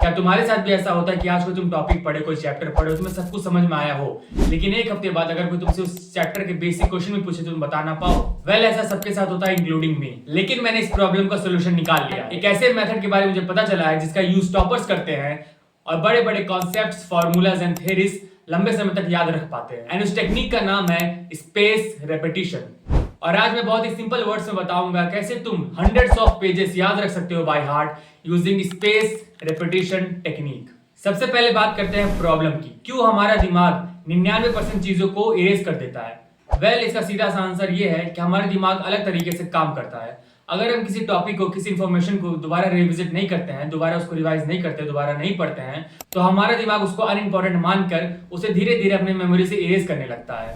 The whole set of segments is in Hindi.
क्या तुम्हारे साथ भी ऐसा होता है कि आज कोई तुम टॉपिक पढ़े, कोई चैप्टर पढ़े हो, तुम्हें सब कुछ समझ में आया हो, लेकिन एक हफ्ते बाद अगर कोई तुमसे उस चैप्टर के बेसिक क्वेश्चन भी पूछे तो तुम बता ना पाओ? वेल, ऐसा सबके साथ होता है इंक्लूडिंग मी। लेकिन मैंने इस प्रॉब्लम का सोल्यूशन निकाल लिया। एक ऐसे मेथड के बारे में मुझे पता चला है जिसका यूज टॉपर्स करते हैं और बड़े बड़े कॉन्सेप्ट्स, फॉर्मूलाज एंड थ्योरीज लंबे समय तक याद रख पाते हैं। एंड उस टेक्निक का नाम है स्पेस रेपिटेशन। और आज मैं बहुत ही सिंपल वर्ड्स में बताऊंगा कैसे तुम हंड्रेड्स ऑफ पेजेस याद रख सकते हो by heart using space repetition technique. सबसे पहले बात करते हैं प्रॉब्लम की। क्यों हमारा दिमाग 99% चीजों को इरेज कर देता है? वेल, इसका सीधा सा आंसर ये है कि हमारा दिमाग अलग तरीके से काम करता है। अगर हम किसी टॉपिक को, किसी इंफॉर्मेशन को दोबारा रिविजिट नहीं करते हैं, दोबारा उसको रिवाइज नहीं करते, दोबारा नहीं पढ़ते हैं, तो हमारा दिमाग उसको अनइम्पोर्टेंट मानकर उसे धीरे धीरे अपनी मेमोरी से इरेज करने लगता है।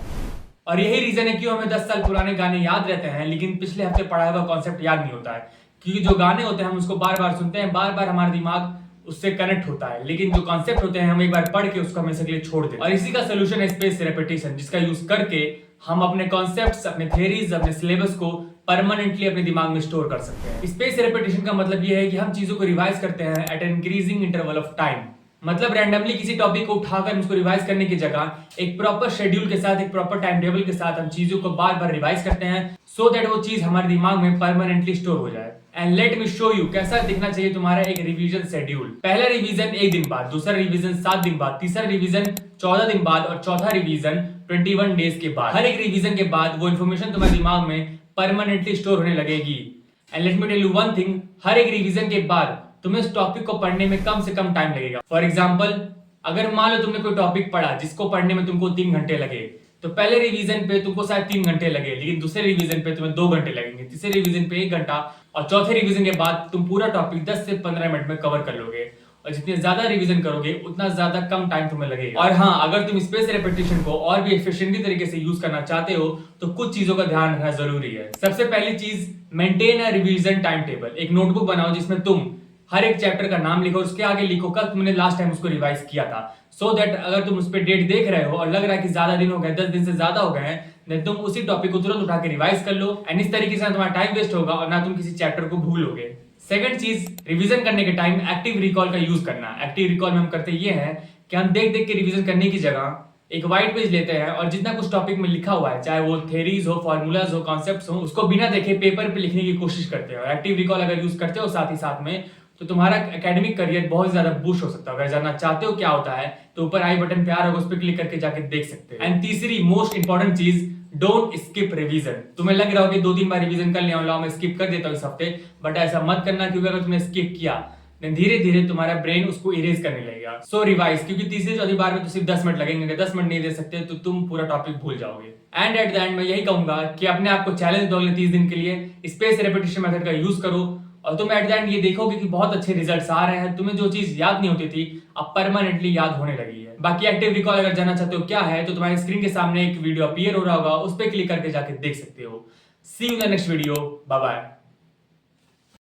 और यही रीजन है क्यों हमें 10 साल पुराने गाने याद रहते हैं लेकिन पिछले हफ्ते पढ़ा हुआ कॉन्सेप्ट याद नहीं होता है। क्योंकि जो गाने होते हैं हम उसको बार बार सुनते हैं, बार बार हमारा दिमाग उससे कनेक्ट होता है, लेकिन जो कॉन्सेप्ट होते हैं हम एक बार पढ़ के उसको हमेशा के लिए छोड़ देते हैं। और इसी का सोल्यूशन है स्पेस रेपिटेशन, जिसका यूज करके हम अपने कॉन्सेप्ट्स, अपने थ्योरीज, अपने सिलेबस को परमानेंटली अपने दिमाग में स्टोर कर सकते हैं। स्पेस रेपिटेशन का मतलब यह है कि हम चीजों को रिवाइज करते हैं at an increasing interval of time. मतलब रैंडमली किसी टॉपिक को उठाकर उसको रिवाइज करने की जगह एक प्रॉपर शेड्यूल के साथ, एक प्रॉपर टाइम टेबल के साथ हम चीजों को बार बार रिवाइज करते हैं सो दैट वो चीज हमारे दिमाग में परमानेंटली स्टोर हो जाए। And let me show you कैसा दिखना चाहिए तुम्हारा एक रिवीजन शेड्यूल। पहला रिवीजन 1 दिन बाद, दूसरा रिवीजन 7 दिन बाद, तीसरा रिवीजन 14 दिन बाद और चौथा रिवीजन 21 डेज के बाद। हर एक रिवीजन के बाद वो इन्फॉर्मेशन तुम्हारे दिमाग में परमानेंटली स्टोर होने लगेगी। And let me tell you one thing, हर एक रिवीजन के बाद तुम्हें उस टॉपिक को पढ़ने में कम से कम टाइम लगेगा। फॉर एग्जाम्पल, अगर मान लो तुमने कोई टॉपिक पढ़ा जिसको पढ़ने में तुमको 3 घंटे लगे, तो पहले रिवीजन पे तुमको शायद 3 घंटे लगे, लेकिन दूसरे रिवीजन पे तुम्हें 2 घंटे लगेंगे, तीसरे रिवीजन पे 1 घंटा और चौथे रिवीजन के बाद तुम पूरा टॉपिक 10 से 15 मिनट में कवर कर लोगे। और जितने ज्यादा रिवीजन करोगे उतना ज्यादा कम टाइम तुम्हें लगेगा। और हाँ, अगर तुम स्पेस रेपिटेशन को और भी एफिशिएंटली तरीके से यूज करना चाहते हो तो कुछ चीजों का ध्यान रखना जरूरी है। सबसे पहली चीज, maintain a revision time table. एक नोटबुक बनाओ जिसमें तुम हर एक चैप्टर का नाम लिखो, उसके आगे लिखो कल तुमने लास्ट टाइम उसको रिवाइज किया था, सो दैट अगर तुम उस पर डेट देख रहे हो और लग रहा है कि ज्यादा दिन हो गए, 10 दिन से ज्यादा हो गए हैं, देन तुम उसी टॉपिक को तुरंत उठा के रिवाइज कर लो। एंड इस तरीके से ना तुम्हारा टाइम वेस्ट होगा और ना तुम किसी चैप्टर को भूलोगे। सेकंड चीज, रिवीजन करने के टाइम एक्टिव रिकॉल का यूज करना। एक्टिव रिकॉल में हम करते ये हैं कि हम देख देख के रिवीजन करने की जगह एक व्हाइट पेज लेते हैं और जितना कुछ टॉपिक में लिखा हुआ है, चाहे वो थ्योरीज हो, फॉर्मूलाज हो, कॉन्सेप्ट्स हो, उसको बिना देखे पेपर पे लिखने की कोशिश करते हैं। और एक्टिव रिकॉल अगर यूज करते हो साथ ही साथ में, तो तुम्हारा एकेडमिक करियर बहुत ज्यादा बूस्ट हो सकता है। अगर जानना चाहते हो क्या होता है तो ऊपर आई बटन पे आ रहा होगा, उस पर क्लिक करके जाके देख सकते हैं। एंड तीसरी मोस्ट इंपॉर्टेंट चीज, डोंट स्किप रिवीजन। तुम्हें लग रहा हो कि 2-3 बार रिवीजन कर लिया, मैं स्किप कर देता हूँ इस हफ्ते, बट ऐसा मत करना, क्योंकि अगर तुमने स्किप किया देन धीरे धीरे तुम्हारा ब्रेन उसको इरेज करने लगेगा। सो रिवाइज, क्योंकि तीसरी चौथी बार में तो सिर्फ 10 मिनट लगेंगे, 10 मिनट नहीं दे सकते तो तुम पूरा टॉपिक भूल जाओगे। एंड एट द एंड मैं यही कहूंगा कि अपने आप को चैलेंज दो 30 दिन के लिए, स्पेस रेपिटेशन मेथड का यूज करो और तुम एट द एंड ये देखोगे कि बहुत अच्छे रिजल्ट्स आ रहे हैं। तुम्हें जो चीज याद नहीं होती थी अब परमानेंटली याद होने लगी है। बाकी एक्टिव रिकॉल अगर जानना चाहते हो क्या है तो तुम्हारी स्क्रीन के सामने एक वीडियो अपीयर हो रहा होगा, उस पर क्लिक करके जाके देख सकते हो। See you in the next video, bye bye.